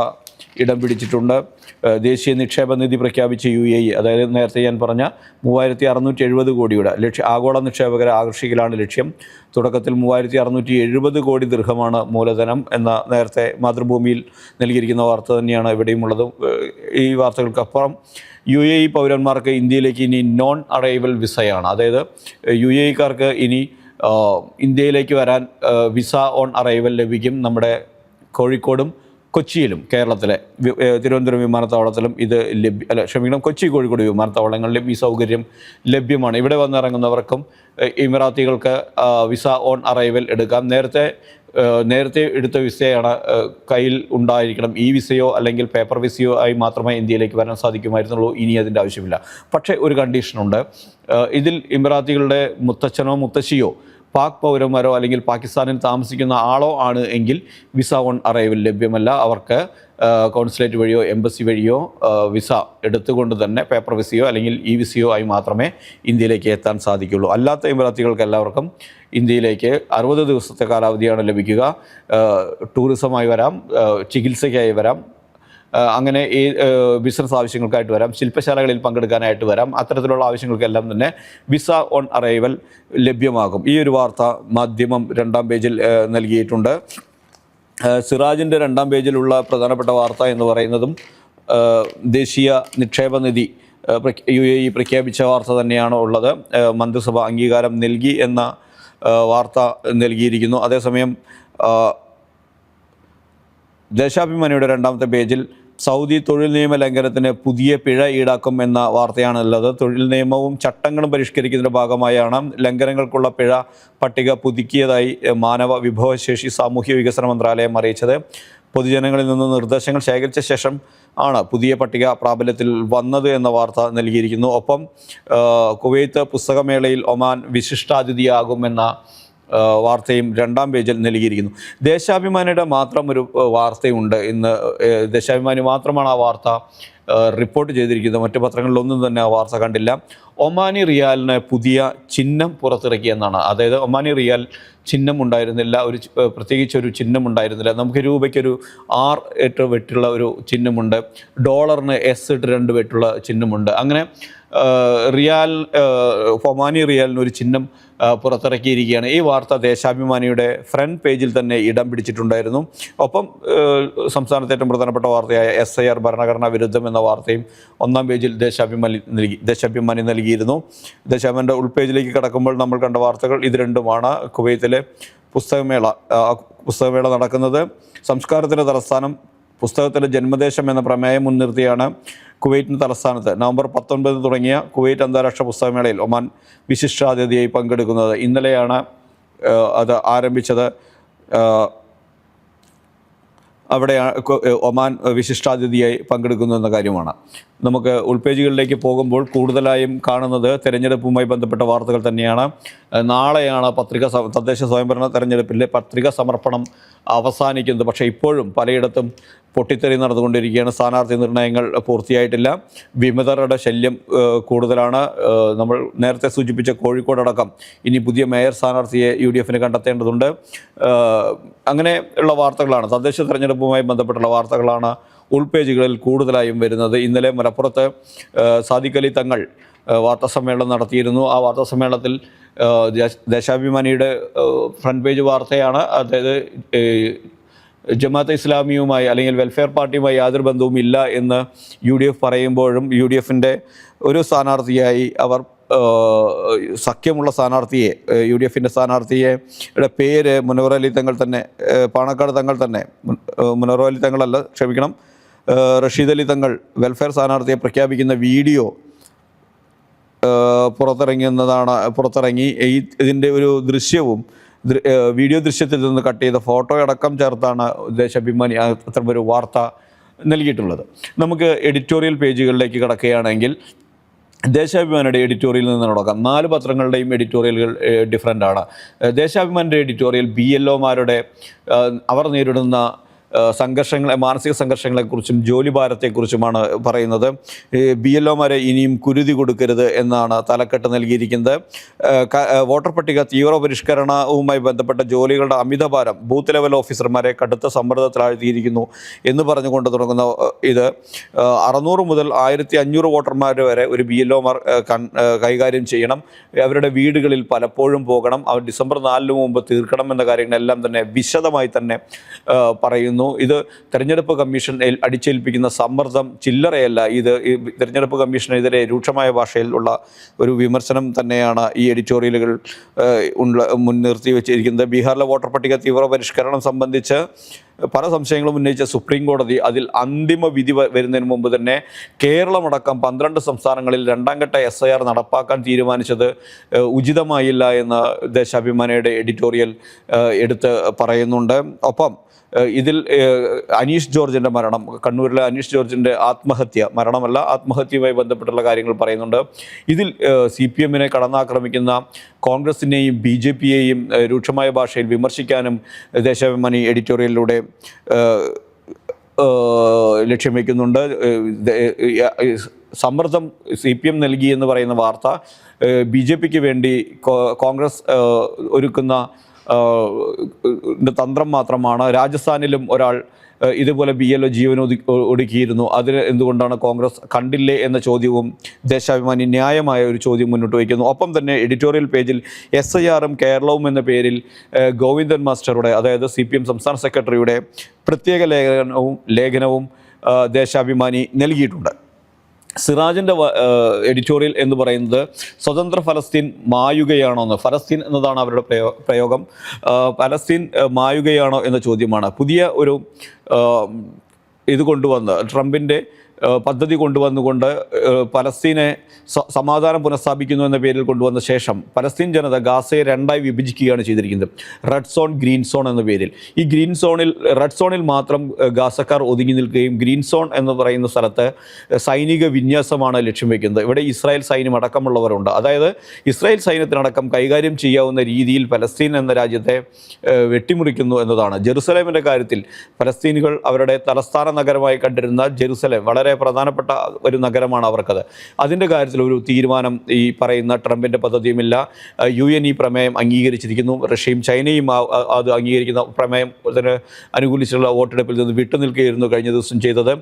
ഇടം പിടിച്ചിട്ടുണ്ട്. ദേശീയ നിക്ഷേപ നിധി പ്രഖ്യാപിച്ച UAE, അതായത് നേരത്തെ ഞാൻ പറഞ്ഞ 3670 കോടിയുടെ ആഗോള നിക്ഷേപകരെ ആകർഷിക്കലാണ് ലക്ഷ്യം. തുടക്കത്തിൽ 3670 കോടി ദിർഹമാണ് മൂലധനം എന്ന നേരത്തെ മാതൃഭൂമിയിൽ നൽകിയിരിക്കുന്ന വാർത്ത തന്നെയാണ് ഇവിടെയും ഉള്ളത്. ഈ വാർത്തകൾക്കപ്പുറം UAE പൗരന്മാർക്ക് ഇന്ത്യയിലേക്ക് ഇനി നോൺ അറൈവൽ വിസയാണ്. അതായത് UAE-കാർക്ക് ഇനി ഇന്ത്യയിലേക്ക് വരാൻ വിസ ഓൺ അറൈവൽ ലഭിക്കും. നമ്മുടെ കോഴിക്കോടും കൊച്ചിയിലും, കേരളത്തിലെ തിരുവനന്തപുരം വിമാനത്താവളത്തിലും ഇത് കൊച്ചി കോഴിക്കോട് വിമാനത്താവളങ്ങളിലും ഈ സൗകര്യം ലഭ്യമാണ്. ഇവിടെ വന്നിറങ്ങുന്നവർക്കും എമിറാത്തികൾക്ക് വിസ ഓൺ അറൈവൽ എടുക്കാം. നേരത്തെ എടുത്ത വിസയാണ് കയ്യിൽ ഉണ്ടായിരിക്കണം. ഈ വിസയോ അല്ലെങ്കിൽ പേപ്പർ വിസയോ ആയി മാത്രമേ ഇന്ത്യയിലേക്ക് വരാൻ സാധിക്കുമായിരുന്നുള്ളൂ. ഇനി അതിൻ്റെ ആവശ്യമില്ല. പക്ഷേ ഒരു കണ്ടീഷനുണ്ട്. ഇതിൽ എമിറാത്തികളുടെ മുത്തച്ഛനോ മുത്തശ്ശിയോ പാക് പൗരന്മാരോ അല്ലെങ്കിൽ പാകിസ്ഥാനിൽ താമസിക്കുന്ന ആളോ ആണ് എങ്കിൽ വിസ ഓൺ അറൈവൽ ലഭ്യമല്ല. അവർക്ക് കോൺസുലേറ്റ് വഴിയോ എംബസി വഴിയോ വിസ എടുത്തുകൊണ്ട് തന്നെ പേപ്പർ വിസയോ അല്ലെങ്കിൽ ഈ വിസയോ ആയി മാത്രമേ ഇന്ത്യയിലേക്ക് എത്താൻ സാധിക്കുള്ളൂ. അല്ലാത്ത എമിറാത്തികൾക്ക് എല്ലാവർക്കും ഇന്ത്യയിലേക്ക് 60 ദിവസത്തെ കാലാവധിയാണ് ലഭിക്കുക. ടൂറിസമായി വരാം, ചികിത്സയ്ക്കായി വരാം, അങ്ങനെ ഈ ബിസിനസ് ആവശ്യങ്ങൾക്കായിട്ട് വരാം, ശില്പശാലകളിൽ പങ്കെടുക്കാനായിട്ട് വരാം. അത്തരത്തിലുള്ള ആവശ്യങ്ങൾക്കെല്ലാം തന്നെ വിസ ഓൺ അറൈവൽ ലഭ്യമാകും. ഈ ഒരു വാർത്ത മാധ്യമം 2ാം പേജിൽ നൽകിയിട്ടുണ്ട്. സിറാജിൻ്റെ 2ാം പേജിലുള്ള പ്രധാനപ്പെട്ട വാർത്ത എന്ന് പറയുന്നതും ദേശീയ നിക്ഷേപ നിധി UAE പ്രഖ്യാപിച്ച വാർത്ത തന്നെയാണ് ഉള്ളത്. മന്ത്രിസഭ അംഗീകാരം നൽകി എന്ന വാർത്ത നൽകിയിരിക്കുന്നു. അതേസമയം ദേശാഭിമാനിയുടെ രണ്ടാമത്തെ പേജിൽ സൗദി തൊഴിൽ നിയമ ലംഘനത്തിന് പുതിയ പിഴ ഈടാക്കും എന്ന വാർത്തയാണുള്ളത്. തൊഴിൽ നിയമവും ചട്ടങ്ങളും പരിഷ്കരിക്കുന്നതിൻ്റെ ഭാഗമായാണ് ലംഘനങ്ങൾക്കുള്ള പിഴ പട്ടിക പുതുക്കിയതായി മാനവ വിഭവശേഷി സാമൂഹ്യ വികസന മന്ത്രാലയം അറിയിച്ചത്. പൊതുജനങ്ങളിൽ നിന്ന് നിർദ്ദേശങ്ങൾ ശേഖരിച്ച ശേഷം ആണ് പുതിയ പട്ടിക പ്രാബല്യത്തിൽ വന്നത് എന്ന വാർത്ത നൽകിയിരിക്കുന്നു. ഒപ്പം കുവൈത്ത് പുസ്തകമേളയിൽ ഒമാൻ വിശിഷ്ടാതിഥിയാകുമെന്ന വാർത്തയും രണ്ടാം പേജിൽ നൽകിയിരിക്കുന്നു. ദേശാഭിമാനിയുടെ മാത്രം ഒരു വാർത്തയുണ്ട് ഇന്ന്. ദേശാഭിമാനി മാത്രമാണ് ആ വാർത്ത റിപ്പോർട്ട് ചെയ്തിരിക്കുന്നത്. മറ്റു പത്രങ്ങളിലൊന്നും തന്നെ ആ വാർത്ത കണ്ടില്ല. ഒമാനി റിയാലിന് പുതിയ ചിഹ്നം പുറത്തിറക്കിയെന്നാണ്. അതായത് ഒമാനി റിയാൽ ചിഹ്നം ഉണ്ടായിരുന്നില്ല, പ്രത്യേകിച്ച് ഒരു ചിഹ്നം ഉണ്ടായിരുന്നില്ല. നമുക്ക് രൂപയ്ക്കൊരു R വെട്ടുള്ള ഒരു ചിഹ്നമുണ്ട്, ഡോളറിന് S 2 വെട്ടുള്ള ചിഹ്നമുണ്ട്. അങ്ങനെ ഒമാനി റിയാലിന് ഒരു ചിഹ്നം പുറത്തിറക്കിയിരിക്കുകയാണ്. ഈ വാർത്ത ദേശാഭിമാനിയുടെ ഫ്രണ്ട് പേജിൽ തന്നെ ഇടം പിടിച്ചിട്ടുണ്ടായിരുന്നു. ഒപ്പം സംസ്ഥാനത്തെ ഏറ്റവും പ്രധാനപ്പെട്ട വാർത്തയായ SIR ഭരണഘടനാ വിരുദ്ധം എന്ന വാർത്തയും ഒന്നാം പേജിൽ ദേശാഭിമാനി നൽകിയിരുന്നു. ദേശാഭിമാനിയുടെ ഉൾപേജിലേക്ക് കടക്കുമ്പോൾ നമ്മൾ കണ്ട വാർത്തകൾ ഇത് രണ്ടുമാണ്. കുവൈത്തിലെ പുസ്തകമേള നടക്കുന്നത്. സംസ്കാരത്തിൻ്റെ തലസ്ഥാനം പുസ്തകത്തിൻ്റെ ജന്മദേശം എന്ന പ്രമേയം മുൻനിർത്തിയാണ് കുവൈറ്റിൻ്റെ തലസ്ഥാനത്ത് നവംബർ 19 തുടങ്ങിയ കുവൈറ്റ് അന്താരാഷ്ട്ര പുസ്തകമേളയിൽ ഒമാൻ വിശിഷ്ടാതിഥിയായി പങ്കെടുക്കുന്നത്. ഇന്നലെയാണ് അത് ആരംഭിച്ചത്. അവിടെ ഒമാൻ വിശിഷ്ടാതിഥിയായി പങ്കെടുക്കുന്നു എന്ന കാര്യമാണ്. നമുക്ക് ഉൾപേജുകളിലേക്ക് പോകുമ്പോൾ കൂടുതലായും കാണുന്നത് തെരഞ്ഞെടുപ്പുമായി ബന്ധപ്പെട്ട വാർത്തകൾ തന്നെയാണ്. നാളെയാണ് തദ്ദേശ സ്വയംഭരണ തെരഞ്ഞെടുപ്പിലെ പത്രിക സമർപ്പണം അവസാനിക്കുന്നത്. പക്ഷേ ഇപ്പോഴും പലയിടത്തും പൊട്ടിത്തെറി നടന്നുകൊണ്ടിരിക്കുകയാണ്. സ്ഥാനാർത്ഥി നിർണയങ്ങൾ പൂർത്തിയായിട്ടില്ല. വിമതരുടെ ശല്യം കൂടുതലാണ്. നമ്മൾ നേരത്തെ സൂചിപ്പിച്ച കോഴിക്കോടടക്കം ഇനി പുതിയ മേയർ സ്ഥാനാർത്ഥിയെ UDF കണ്ടെത്തേണ്ടതുണ്ട്. അങ്ങനെ ഉള്ള വാർത്തകളാണ്, തദ്ദേശ തെരഞ്ഞെടുപ്പുമായി ബന്ധപ്പെട്ടുള്ള വാർത്തകളാണ് ഉൾപേജുകളിൽ കൂടുതലായും വരുന്നത്. ഇന്നലെ മലപ്പുറത്ത് സാദിഖ് അലി തങ്ങൾ വാർത്താസമ്മേളനം നടത്തിയിരുന്നു. ആ വാർത്താസമ്മേളനത്തിൽ ദേശാഭിമാനിയുടെ ഫ്രണ്ട് പേജ് വാർത്തയാണ്. അതായത് ജമാഅത്തെ ഇസ്ലാമിയുമായി അല്ലെങ്കിൽ വെൽഫെയർ പാർട്ടിയുമായി യാതൊരു ബന്ധവും ഇല്ല എന്ന് UDF പറയുമ്പോഴും UDFൻ്റെ ഒരു സ്ഥാനാർത്ഥിയായി അവർ സഖ്യമുള്ള സ്ഥാനാർത്ഥിയെ UDFൻ്റെ സ്ഥാനാർത്ഥിയുടെ പേര് മുനവർ അലി തങ്ങൾ തന്നെ, പാണക്കാട് തങ്ങൾ തന്നെ, മുനവർ അലി തങ്ങളല്ല ക്ഷമിക്കണം, റഷീദ് അലി തങ്ങൾ വെൽഫെയർ സ്ഥാനാർത്ഥിയെ പ്രഖ്യാപിക്കുന്ന വീഡിയോ പുറത്തിറങ്ങി. ഇതിൻ്റെ ഒരു ദൃശ്യവും വീഡിയോ ദൃശ്യത്തിൽ നിന്ന് കട്ട് ചെയ്ത ഫോട്ടോ അടക്കം ചേർത്താണ് ദേശാഭിമാനി അത്തരമൊരു വാർത്ത നൽകിയിട്ടുള്ളത്. നമുക്ക് എഡിറ്റോറിയൽ പേജുകളിലേക്ക് കടക്കുകയാണെങ്കിൽ ദേശാഭിമാനിയുടെ എഡിറ്റോറിയലിൽ നിന്ന് തുടങ്ങാം. 4 പത്രങ്ങളുടെയും എഡിറ്റോറിയലുകൾ ഡിഫറൻ്റ് ആണ്. ദേശാഭിമാനിയുടെ എഡിറ്റോറിയൽ BLOമാരുടെ അവർ നേരിടുന്ന മാനസിക സംഘർഷങ്ങളെക്കുറിച്ചും ജോലിഭാരത്തെക്കുറിച്ചുമാണ് പറയുന്നത്. BLOമാരെ ഇനിയും കുരുതി കൊടുക്കരുത് എന്നാണ് തലക്കെട്ട് നൽകിയിരിക്കുന്നത്. വോട്ടർ പട്ടിക തീവ്രപരിഷ്കരണവുമായി ബന്ധപ്പെട്ട ജോലികളുടെ അമിതഭാരം ബൂത്ത് ലെവൽ ഓഫീസർമാരെ കടുത്ത സമ്മർദ്ദത്തിലാഴ്ത്തിയിരിക്കുന്നു എന്ന് പറഞ്ഞുകൊണ്ട് തുടങ്ങുന്ന ഇത് 600 മുതൽ 1500 വോട്ടർമാർ വരെ ഒരു BLOമാർ കൈകാര്യം ചെയ്യണം. അവരുടെ വീടുകളിൽ പലപ്പോഴും പോകണം. അവർ ഡിസംബർ 4 മുമ്പ് തീർക്കണം എന്ന കാര്യങ്ങളെല്ലാം തന്നെ വിശദമായി തന്നെ പറയുന്നു. ഇത് തെരഞ്ഞെടുപ്പ് കമ്മീഷൻ അടിച്ചേൽപ്പിക്കുന്ന സമ്മർദ്ദം ചില്ലറയല്ല. ഇത് തെരഞ്ഞെടുപ്പ് കമ്മീഷനെതിരെ രൂക്ഷമായ ഭാഷയിൽ ഉള്ള ഒരു വിമർശനം തന്നെയാണ് ഈ എഡിറ്റോറിയലുകൾ മുൻനിർത്തി വെച്ചിരിക്കുന്നത്. ബീഹാറിലെ വോട്ടർ പട്ടിക തീവ്ര പരിഷ്കരണം സംബന്ധിച്ച് പല സംശയങ്ങളും ഉന്നയിച്ച സുപ്രീം കോടതി അതിൽ അന്തിമ വിധി വരുന്നതിന് മുമ്പ് തന്നെ കേരളമടക്കം 12 സംസ്ഥാനങ്ങളിൽ 2ാം ഘട്ട SIR നടപ്പാക്കാൻ തീരുമാനിച്ചത് ഉചിതമായില്ല എന്ന് ദേശാഭിമാനിയുടെ എഡിറ്റോറിയൽ എടുത്ത് പറയുന്നുണ്ട്. ഒപ്പം ഇതിൽ അനീഷ് ജോർജിൻ്റെ മരണം, കണ്ണൂരിലെ അനീഷ് ജോർജിൻ്റെ ആത്മഹത്യയുമായി ബന്ധപ്പെട്ടുള്ള കാര്യങ്ങൾ പറയുന്നുണ്ട്. ഇതിൽ CPM കടന്നാക്രമിക്കുന്ന കോൺഗ്രസിനെയും BJPയെയും രൂക്ഷമായ ഭാഷയിൽ വിമർശിക്കാനും ദേശാഭിമാനി എഡിറ്റോറിയലിലൂടെ ലക്ഷ്യം വയ്ക്കുന്നുണ്ട്. സമ്മർദ്ദം CPM നൽകി എന്ന് പറയുന്ന വാർത്ത BJPക്ക് വേണ്ടി കോൺഗ്രസ് ഒരുക്കുന്ന തന്ത്രം മാത്രമാണ്. രാജസ്ഥാനിലും ഒരാൾ ഇതുപോലെ BLO ജീവൻ ഒടുക്കിയിരുന്നു. അതിന് എന്തുകൊണ്ടാണ് കോൺഗ്രസ് കണ്ടില്ലേ എന്ന ചോദ്യവും ദേശാഭിമാനി ന്യായമായ ഒരു ചോദ്യം മുന്നോട്ട് വയ്ക്കുന്നു. ഒപ്പം തന്നെ എഡിറ്റോറിയൽ പേജിൽ SIRഉം കേരളവും എന്ന പേരിൽ ഗോവിന്ദൻ മാസ്റ്ററുടെ, അതായത് CPM സംസ്ഥാന സെക്രട്ടറിയുടെ പ്രത്യേക ലേഖനവും ദേശാഭിമാനി നൽകിയിട്ടുണ്ട്. സിറാജിൻ്റെ എഡിറ്റോറിയൽ എന്ന് പറയുന്നത് സ്വതന്ത്ര ഫലസ്തീൻ മായുകയാണോ എന്ന്, ഫലസ്തീൻ എന്നതാണ് അവരുടെ പ്രയോഗം. ഫലസ്തീൻ മായുകയാണോ എന്ന ചോദ്യമാണ്. പുതിയ ഒരു ഇത് കൊണ്ടുവന്ന് ട്രംപിൻ്റെ പദ്ധതി കൊണ്ടുവന്നുകൊണ്ട് പലസ്തീനെ സമാധാനം പുനഃസ്ഥാപിക്കുന്നു എന്ന പേരിൽ കൊണ്ടുവന്ന ശേഷം പലസ്തീൻ ജനത ഗാസയെ രണ്ടായി വിഭജിക്കുകയാണ് ചെയ്തിരിക്കുന്നത്, റെഡ് സോൺ, ഗ്രീൻ സോൺ എന്ന പേരിൽ. ഈ റെഡ് സോണിൽ മാത്രം ഗാസക്കാർ ഒതുങ്ങി നിൽക്കുകയും ഗ്രീൻ സോൺ എന്ന് പറയുന്ന സ്ഥലത്ത് സൈനിക വിന്യാസമാണ് ലക്ഷ്യം വയ്ക്കുന്നത്. ഇവിടെ ഇസ്രായേൽ സൈന്യം അടക്കമുള്ളവരുണ്ട്. അതായത് ഇസ്രായേൽ സൈന്യത്തിനടക്കം കൈകാര്യം ചെയ്യാവുന്ന രീതിയിൽ പലസ്തീൻ എന്ന രാജ്യത്തെ വെട്ടിമുറിക്കുന്നു എന്നതാണ്. ജെറുസലേമിൻ്റെ കാര്യത്തിൽ പലസ്തീനികൾ അവരുടെ തലസ്ഥാന നഗരമായി കണ്ടിരുന്ന ജെറുസലേം വളരെ പ്രധാനപ്പെട്ട ഒരു നഗരമാണ് അവർക്കത്. അതിൻ്റെ കാര്യത്തിൽ ഒരു തീരുമാനം ഈ പറയുന്ന ട്രംപിൻ്റെ പദ്ധതിയുമില്ല. UN ഈ പ്രമേയം അംഗീകരിച്ചിരിക്കുന്നു. റഷ്യയും ചൈനയും അത് അംഗീകരിക്കുന്ന പ്രമേയം അതിന് അനുകൂലിച്ചുള്ള വോട്ടെടുപ്പിൽ നിന്ന് വിട്ടുനിൽക്കുകയായിരുന്നു കഴിഞ്ഞ ദിവസം ചെയ്തത്.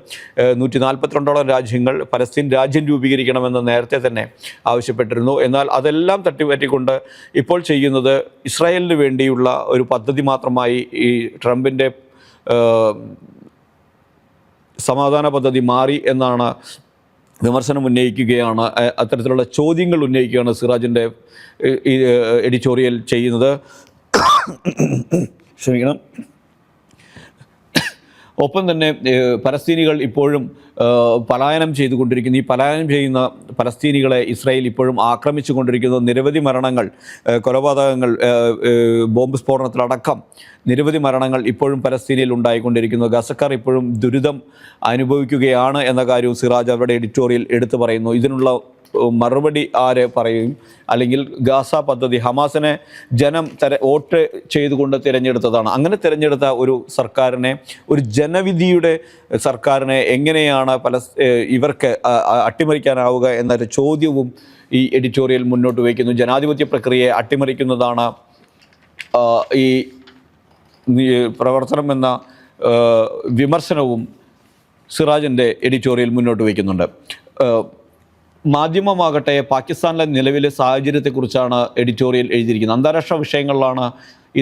142ഓളം രാജ്യങ്ങൾ പലസ്തീൻ രാജ്യം രൂപീകരിക്കണമെന്ന് നേരത്തെ തന്നെ ആവശ്യപ്പെട്ടിരുന്നു. എന്നാൽ അതെല്ലാം തട്ടിമാറ്റിക്കൊണ്ട് ഇപ്പോൾ ചെയ്യുന്നത് ഇസ്രായേലിന് വേണ്ടിയുള്ള ഒരു പദ്ധതി മാത്രമായി ഈ ട്രംപിൻ്റെ സമാധാന പദ്ധതി മാറി എന്നാണ് വിമർശനം ഉന്നയിക്കുകയാണ്. അത്തരത്തിലുള്ള ചോദ്യങ്ങൾ ഉന്നയിക്കുകയാണ് സിറാജിൻ്റെ എഡിറ്റോറിയൽ ചെയ്യുന്നത്. ക്ഷമിക്കണം. ഒപ്പം തന്നെ പലസ്തീനികൾ ഇപ്പോഴും പലായനം ചെയ്തുകൊണ്ടിരിക്കുന്നു. ഈ പലായനം ചെയ്യുന്ന പലസ്തീനികളെ ഇസ്രായേൽ ഇപ്പോഴും ആക്രമിച്ചു കൊണ്ടിരിക്കുന്നു. നിരവധി മരണങ്ങൾ, കൊലപാതകങ്ങൾ, ബോംബ് സ്ഫോടനത്തിലടക്കം നിരവധി മരണങ്ങൾ ഇപ്പോഴും പലസ്തീനിൽ ഉണ്ടായിക്കൊണ്ടിരിക്കുന്നു. ഗസക്കാർ ഇപ്പോഴും ദുരിതം അനുഭവിക്കുകയാണ് എന്ന കാര്യവും സിറാജ് അവരുടെ എഡിറ്റോറിയൽ എടുത്തു പറയുന്നു. ഇതിനുള്ള മറുപടി ആര് പറയും? അല്ലെങ്കിൽ ഗാസ പദ്ധതി ഹമാസിനെ ജനം വോട്ട് ചെയ്തുകൊണ്ട് തിരഞ്ഞെടുത്തതാണ്. അങ്ങനെ തിരഞ്ഞെടുത്ത ഒരു സർക്കാരിനെ, ഒരു ജനവിധിയുടെ സർക്കാരിനെ എങ്ങനെയാണ് ഇവർക്ക് അട്ടിമറിക്കാനാവുക എന്നൊരു ചോദ്യവും ഈ എഡിറ്റോറിയൽ മുന്നോട്ട് വയ്ക്കുന്നു. ജനാധിപത്യ പ്രക്രിയയെ അട്ടിമറിക്കുന്നതാണ് ഈ പ്രവർത്തനം എന്ന വിമർശനവും സിറാജിൻ്റെ എഡിറ്റോറിയൽ മുന്നോട്ട് വയ്ക്കുന്നുണ്ട്. മാധ്യമമാകട്ടെ പാകിസ്ഥാനിലെ നിലവിലെ സാഹചര്യത്തെക്കുറിച്ചാണ് എഡിറ്റോറിയൽ എഴുതിയിരിക്കുന്നത്. അന്താരാഷ്ട്ര വിഷയങ്ങളിലാണ്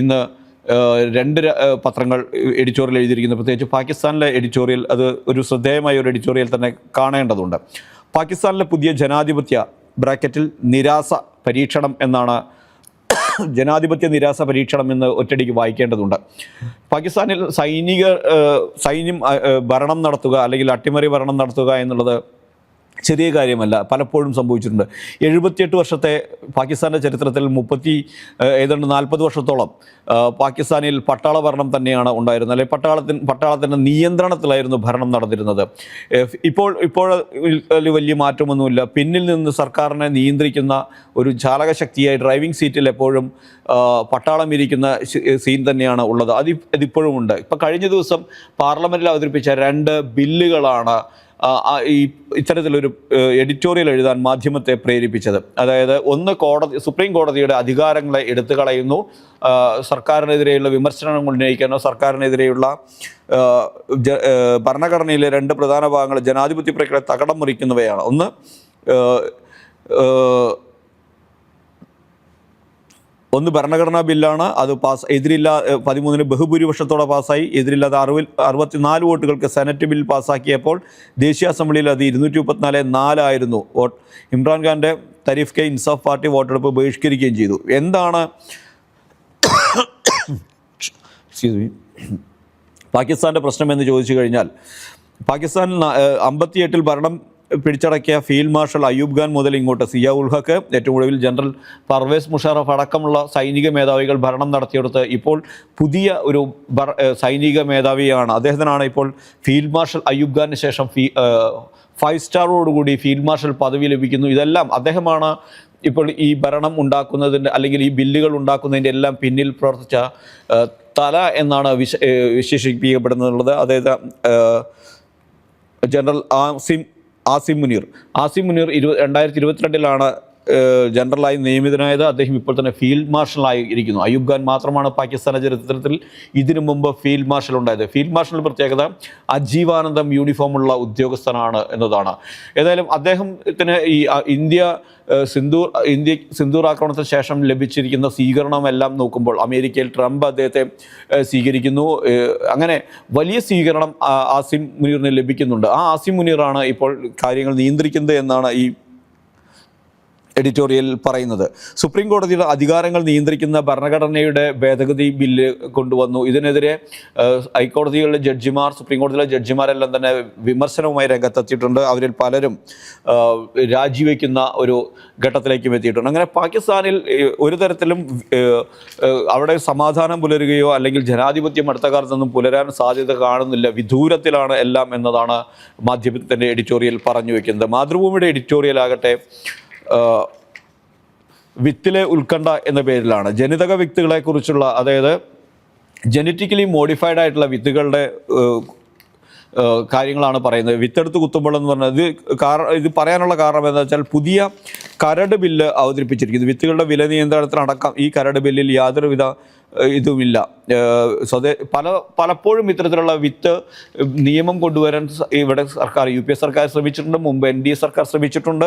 ഇന്ന് രണ്ട് പത്രങ്ങൾ എഡിറ്റോറിയൽ എഴുതിയിരിക്കുന്നത്. പ്രത്യേകിച്ച് പാകിസ്ഥാനിലെ എഡിറ്റോറിയൽ അത് ഒരു ശ്രദ്ധേയമായ ഒരു എഡിറ്റോറിയൽ തന്നെ കാണേണ്ടതുണ്ട്. പാകിസ്ഥാനിലെ പുതിയ ജനാധിപത്യ ബ്രാക്കറ്റിൽ നിരാസ പരീക്ഷണം എന്നാണ്, ജനാധിപത്യ നിരാസ പരീക്ഷണം എന്ന് ഒറ്റയടിക്ക് വായിക്കേണ്ടതുണ്ട്. പാകിസ്ഥാനിൽ സൈന്യം ഭരണം നടത്തുക അല്ലെങ്കിൽ അട്ടിമറി ഭരണം നടത്തുക എന്നുള്ളത് ചെറിയ കാര്യമല്ല, പലപ്പോഴും സംഭവിച്ചിട്ടുണ്ട്. 78 വർഷത്തെ പാകിസ്ഥാൻ്റെ ചരിത്രത്തിൽ 40 വർഷത്തോളം പാകിസ്ഥാനിൽ പട്ടാള ഭരണം തന്നെയാണ് ഉണ്ടായിരുന്നത്. അല്ലെങ്കിൽ പട്ടാളത്തിൻ്റെ നിയന്ത്രണത്തിലായിരുന്നു ഭരണം നടന്നിരുന്നത്. ഇപ്പോൾ വലിയ മാറ്റമൊന്നുമില്ല. പിന്നിൽ നിന്ന് സർക്കാരിനെ നിയന്ത്രിക്കുന്ന ഒരു ചാലകശക്തിയായി ഡ്രൈവിംഗ് സീറ്റിൽ എപ്പോഴും പട്ടാളം ഇരിക്കുന്ന സീൻ തന്നെയാണ് ഉള്ളത്. അതിപ്പോഴും ഉണ്ട്. ഇപ്പോൾ കഴിഞ്ഞ ദിവസം പാർലമെൻറ്റിൽ അവതരിപ്പിച്ച 2 ബില്ലുകളാണ് ഈ ഇത്തരത്തിലൊരു എഡിറ്റോറിയൽ എഴുതാൻ മാധ്യമത്തെ പ്രേരിപ്പിച്ചത്. അതായത് ഒന്ന്, സുപ്രീം കോടതിയുടെ അധികാരങ്ങളെ എടുത്തു കളയുന്നു, സർക്കാരിനെതിരെയുള്ള വിമർശനങ്ങൾ ഉന്നയിക്കാനോ സർക്കാരിനെതിരെയുള്ള ഭരണഘടനയിലെ 2 പ്രധാന ഭാഗങ്ങൾ ജനാധിപത്യ പ്രക്രിയ തകിടം മറിക്കുന്നവയാണ്. ഒന്ന് ഭരണഘടനാ ബില്ലാണ്. അത് എതിരില്ല 13 ബഹുഭൂരിപക്ഷത്തോടെ പാസ്സായി. എതിരില്ലാതെ 64 വോട്ടുകൾക്ക് സെനറ്റ് ബിൽ പാസ്സാക്കിയപ്പോൾ ദേശീയ അസംബ്ലിയിൽ അത് 234 ആയിരുന്നു വോട്ട്. ഇമ്രാൻഖാൻ്റെ തരീഫ് കെ ഇൻസാഫ് പാർട്ടി വോട്ടെടുപ്പ് ബഹിഷ്കരിക്കുകയും ചെയ്തു. എന്താണ് പാകിസ്ഥാൻ്റെ പ്രശ്നം എന്ന് ചോദിച്ചു കഴിഞ്ഞാൽ, പാകിസ്ഥാനിൽ 58 ഭരണം പിടിച്ചടക്കിയ ഫീൽഡ് മാർഷൽ അയ്യൂബ് ഖാൻ മുതൽ ഇങ്ങോട്ട് സിയാ ഉൽ ഹക്ക്, ഏറ്റവും ഒടുവിൽ ജനറൽ പർവേസ് മുഷറഫ് അടക്കമുള്ള സൈനിക മേധാവികൾ ഭരണം നടത്തിയെടുത്ത് ഇപ്പോൾ പുതിയ ഒരു സൈനിക മേധാവിയാണ്. അദ്ദേഹത്തിനാണ് ഇപ്പോൾ ഫീൽഡ് മാർഷൽ അയ്യൂബ് ഖാന് ശേഷം 5 സ്റ്റാറോടുകൂടി ഫീൽഡ് മാർഷൽ പദവി ലഭിക്കുന്നു. ഇതെല്ലാം അദ്ദേഹമാണ് ഇപ്പോൾ ഈ ഭരണം ഉണ്ടാക്കുന്നതിൻ്റെ അല്ലെങ്കിൽ ഈ ബില്ലുകൾ ഉണ്ടാക്കുന്നതിൻ്റെ എല്ലാം പിന്നിൽ പ്രവർത്തിച്ച തല എന്നാണ് വിശേഷിപ്പിക്കപ്പെടുന്നുള്ളത്. അതായത് ജനറൽ ആസിം മുനീർ 2022 ജനറലായി നിയമിതനായത്. അദ്ദേഹം ഇപ്പോൾ തന്നെ ഫീൽഡ് മാർഷലായി ഇരിക്കുന്നു. അയൂബ് ഖാൻ മാത്രമാണ് പാകിസ്ഥാന്റെ ചരിത്രത്തിൽ ഇതിനു മുമ്പ് ഫീൽഡ് മാർഷൽ ഉണ്ടായത്. ഫീൽഡ് മാർഷൽ പ്രത്യേകത അജീവാനന്ദം യൂണിഫോമുള്ള ഉദ്യോഗസ്ഥനാണ് എന്നതാണ്. ഏതായാലും അദ്ദേഹത്തിന് ഈ സിന്ദൂർ ആക്രമണത്തിന് ശേഷം ലഭിച്ചിരിക്കുന്ന സ്വീകരണമെല്ലാം നോക്കുമ്പോൾ അമേരിക്കയിൽ ട്രംപ് അദ്ദേഹത്തെ സ്വീകരിക്കുന്നു. അങ്ങനെ വലിയ സ്വീകരണം ആസിം മുനീറിന് ലഭിക്കുന്നുണ്ട്. ആ ആസിം മുനീറാണ് ഇപ്പോൾ കാര്യങ്ങൾ നിയന്ത്രിക്കുന്നത് എന്നാണ് ഈ എഡിറ്റോറിയൽ പറയുന്നത്. സുപ്രീം കോടതിയുടെ അധികാരങ്ങൾ നിയന്ത്രിക്കുന്ന ഭരണഘടനയുടെ ഭേദഗതി ബില്ല് കൊണ്ടുവന്നു. ഇതിനെതിരെ ഹൈക്കോടതികളിലെ ജഡ്ജിമാർ, സുപ്രീം കോടതിയിലെ ജഡ്ജിമാരെല്ലാം തന്നെ വിമർശനവുമായി രംഗത്തെത്തിയിട്ടുണ്ട്. അവരിൽ പലരും രാജിവെക്കുന്ന ഒരു ഘട്ടത്തിലേക്കും എത്തിയിട്ടുണ്ട്. അങ്ങനെ പാകിസ്ഥാനിൽ ഒരു തരത്തിലും അവിടെ സമാധാനം പുലരുകയോ അല്ലെങ്കിൽ ജനാധിപത്യം അടുത്ത കാലത്തൊന്നും പുലരാൻ സാധ്യത കാണുന്നില്ല. വിദൂരത്തിലാണ് എല്ലാം എന്നതാണ് മാധ്യമത്തിൻ്റെ എഡിറ്റോറിയൽ പറഞ്ഞു വയ്ക്കുന്നത്. മാതൃഭൂമിയുടെ എഡിറ്റോറിയൽ ആകട്ടെ വിത്തിലെ ഉത്കണ്ഠ എന്ന പേരിലാണ്. ജനിതക വിത്തുകളെക്കുറിച്ചുള്ള, അതായത് ജനറ്റിക്കലി മോഡിഫൈഡ് ആയിട്ടുള്ള വിത്തുകളുടെ കാര്യങ്ങളാണ് പറയുന്നത്. വിത്തെടുത്ത് കുത്തുമ്പോൾ എന്ന് പറഞ്ഞത് ഇത് പറയാനുള്ള കാരണം എന്താ വെച്ചാൽ പുതിയ കരട് ബില്ല് അവതരിപ്പിച്ചിരിക്കുന്നു. വിത്തുകളുടെ വില നിയന്ത്രണത്തിനടക്കം ഈ കരട് ബില്ലിൽ യാതൊരുവിധ ഇതുമില്ല. പലപ്പോഴും ഇത്തരത്തിലുള്ള വിത്ത് നിയമം കൊണ്ടുവരാൻ ഇവിടെ സർക്കാർ, UPA സർക്കാർ ശ്രമിച്ചിട്ടുണ്ട്, മുമ്പ് NDA സർക്കാർ ശ്രമിച്ചിട്ടുണ്ട്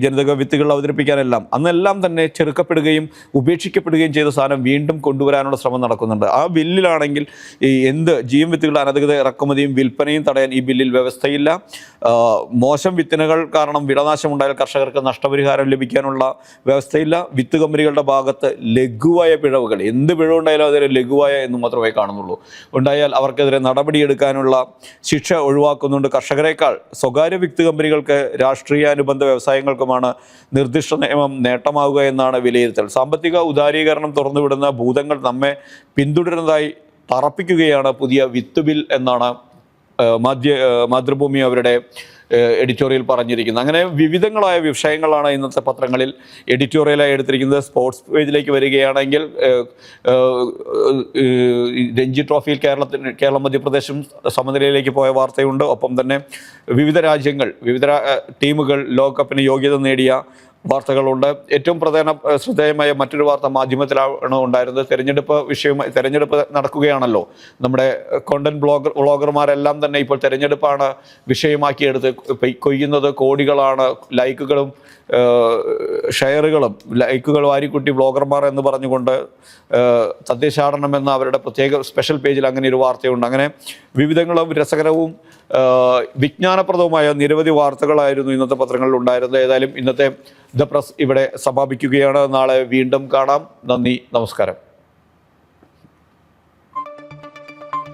ജനിതക വിത്തുകൾ അവതരിപ്പിക്കാനെല്ലാം. അന്നെല്ലാം തന്നെ ചെറുക്കപ്പെടുകയും ഉപേക്ഷിക്കപ്പെടുകയും ചെയ്ത സാധനം വീണ്ടും കൊണ്ടുവരാനുള്ള ശ്രമം നടക്കുന്നുണ്ട്. ആ ബില്ലിലാണെങ്കിൽ ഈ ജീവൻ വിത്തുകളുടെ അനധികൃത ഇറക്കുമതിയും വിൽപ്പനയും തടയാൻ ഈ ബില്ലിൽ വ്യവസ്ഥയില്ല. മോശം വിത്തിനകൾ കാരണം വിളനാശം ഉണ്ടായാൽ കർഷകർക്ക് നഷ്ടപരിഹാരം ലഭിക്കാനുള്ള വ്യവസ്ഥയില്ല. വിത്ത് കമ്പനികളുടെ ഭാഗത്ത് ലഘുവായ പിഴവുകൾ, എന്ത് പിഴവുണ്ടായാലും അതിൽ ലഘുവായ എന്ന് മാത്രമേ കാണുന്നുള്ളൂ. ഉണ്ടായാൽ അവർക്കെതിരെ നടപടിയെടുക്കാനുള്ള ശിക്ഷ ഒഴിവാക്കുന്നുണ്ട്. കർഷകരെക്കാൾ സ്വകാര്യ വിത്ത് കമ്പനികൾക്ക്, രാഷ്ട്രീയാനുബന്ധ വ്യവസായങ്ങൾക്കുമാണ് നിർദ്ദിഷ്ട നിയമം നേട്ടമാവുക എന്നാണ് വിലയിരുത്തൽ. സാമ്പത്തിക ഉദാരീകരണം തുറന്നുവിടുന്ന ഭൂതങ്ങൾ നമ്മെ പിന്തുടരുന്നതായി തറപ്പിക്കുകയാണ് പുതിയ വിത്ത് ബിൽ എന്നാണ് മാതൃഭൂമി അവരുടെ എഡിറ്റോറിയൽ പറഞ്ഞിരിക്കുന്നത്. അങ്ങനെ വിവിധങ്ങളായ വിഷയങ്ങളാണ് ഇന്നത്തെ പത്രങ്ങളിൽ എഡിറ്റോറിയലായി എടുത്തിരിക്കുന്നത്. സ്പോർട്സ് പേജിലേക്ക് വരികയാണെങ്കിൽ രഞ്ജി ട്രോഫിയിൽ കേരളം മധ്യപ്രദേശും സമനിലയിലേക്ക് പോയ വാർത്തയുണ്ട്. ഒപ്പം തന്നെ വിവിധ ടീമുകൾ ലോകകപ്പിന് യോഗ്യത നേടിയ വാർത്തകളുണ്ട്. ഏറ്റവും ശ്രദ്ധേയമായ മറ്റൊരു വാർത്ത മാധ്യമത്തിലാണ് ഉണ്ടായിരുന്നത്. തെരഞ്ഞെടുപ്പ് നടക്കുകയാണല്ലോ. നമ്മുടെ കോണ്ടന്റ് വ്ളോഗർമാരെല്ലാം തന്നെ ഇപ്പോൾ തെരഞ്ഞെടുപ്പാണ് വിഷയമാക്കിയെടുത്ത് കൊയ്യുന്നത്. കോടികളാണ് ലൈക്കുകളും ഷെയറുകളും വാരിക്കുട്ടി വ്ളോഗർമാർ എന്ന് പറഞ്ഞുകൊണ്ട് തദ്ദേശാടനം എന്ന അവരുടെ പ്രത്യേക സ്പെഷ്യൽ പേജിൽ അങ്ങനെ ഒരു വാർത്തയുണ്ട്. അങ്ങനെ വിവിധങ്ങളും രസകരവും വിജ്ഞാനപ്രദവുമായ നിരവധി വാർത്തകളായിരുന്നു ഇന്നത്തെ പത്രങ്ങളിൽ ഉണ്ടായിരുന്നത്. ഏതായാലും ഇന്നത്തെ ദ പ്രസ് ഇവിടെ സമാപിക്കുകയാണ്. നാളെ വീണ്ടും കാണാം. നന്ദി, നമസ്കാരം.